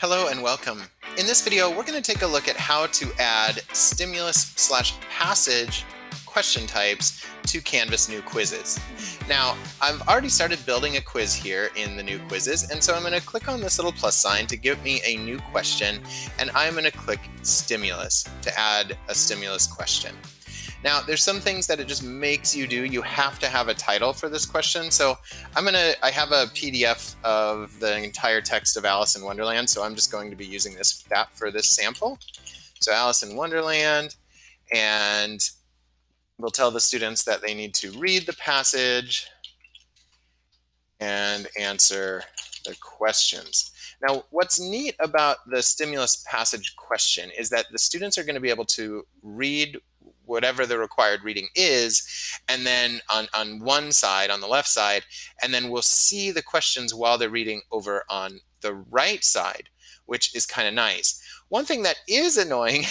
Hello and welcome. In this video, we're going to take a look at how to add stimulus/passage question types to Canvas new quizzes. Now, I've already started building a quiz here in the new quizzes, and so I'm going to click on this little plus sign to give me a new question, and I'm going to click stimulus to add a stimulus question. Now, there's some things that it just makes you do. You have to have a title for this question. So I have a PDF of the entire text of Alice in Wonderland. So I'm just going to be using that for this sample. So Alice in Wonderland, and we'll tell the students that they need to read the passage and answer the questions. Now, what's neat about the stimulus passage question is that the students are going to be able to read whatever the required reading is, and then on one side, on the left side, and then we'll see the questions while they're reading over on the right side, which is kind of nice. One thing that is annoying,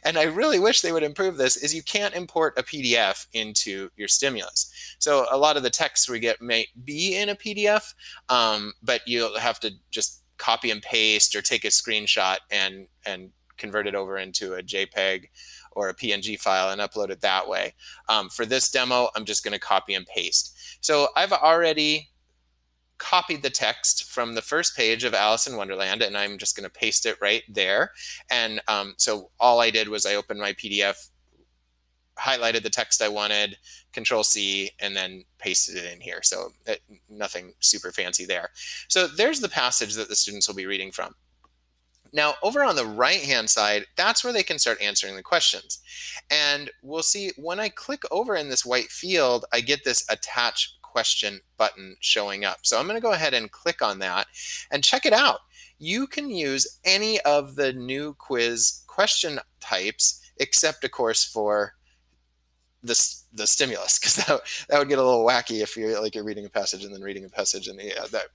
and I really wish they would improve this, is you can't import a PDF into your stimulus. So a lot of the text we get may be in a PDF, but you'll have to just copy and paste or take a screenshot and convert it over into a JPEG or a PNG file and upload it that way. For this demo, I'm just going to copy and paste. So I've already copied the text from the first page of Alice in Wonderland, and I'm just going to paste it right there. And so all I did was I opened my PDF, highlighted the text I wanted, Control-C, and then pasted it in here. So nothing super fancy there. So there's the passage that the students will be reading from. Now, over on the right-hand side, that's where they can start answering the questions. And we'll see when I click over in this white field, I get this attach question button showing up. So I'm going to go ahead and click on that and check it out. You can use any of the new quiz question types, except, of course, for the stimulus, because that would get a little wacky if you're reading a passage and then reading a passage, and that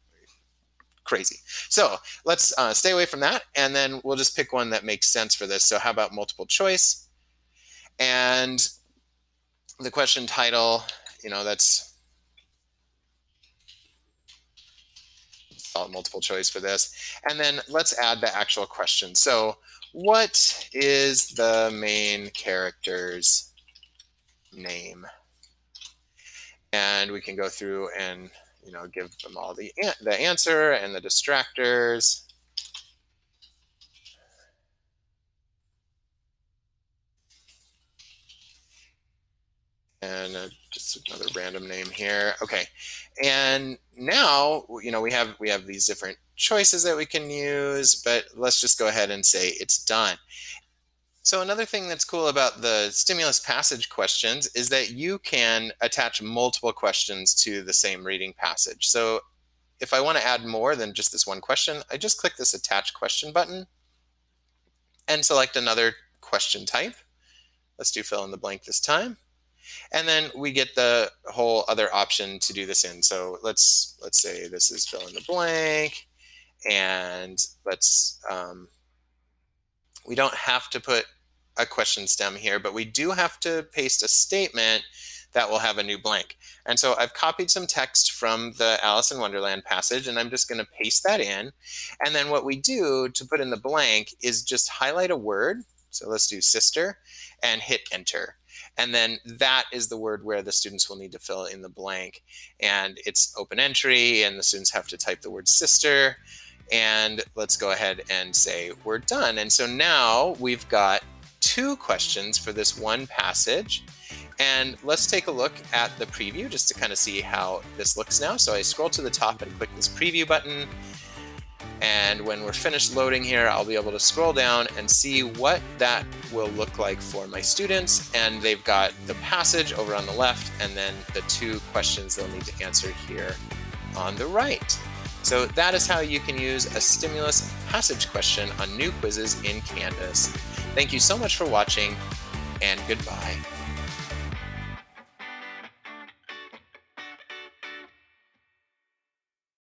crazy. So let's stay away from that, and then we'll just pick one that makes sense for this. So how about multiple choice? And the question title, that's multiple choice for this. And then let's add the actual question. So what is the main character's name? And we can go through and give them all the answer and the distractors. And just another random name here. Okay, and now we have these different choices that we can use, but let's just go ahead and say it's done. So another thing that's cool about the stimulus passage questions is that you can attach multiple questions to the same reading passage. So if I want to add more than just this one question, I just click this attach question button and select another question type. Let's do fill in the blank this time. And then we get the whole other option to do this in. So let's say this is fill in the blank, and we don't have to put a question stem here, but we do have to paste a statement that will have a new blank. And so I've copied some text from the Alice in Wonderland passage, and I'm just going to paste that in. And then what we do to put in the blank is just highlight a word. So let's do sister and hit enter. And then that is the word where the students will need to fill in the blank. And it's open entry, and the students have to type the word sister. And let's go ahead and say we're done. And so now we've got 2 questions for this one passage. And let's take a look at the preview just to kind of see how this looks now. So I scroll to the top and click this preview button. And when we're finished loading here, I'll be able to scroll down and see what that will look like for my students. And they've got the passage over on the left, and then the 2 questions they'll need to answer here on the right. So that is how you can use a stimulus passage question on new quizzes in Canvas. Thank you so much for watching, and goodbye.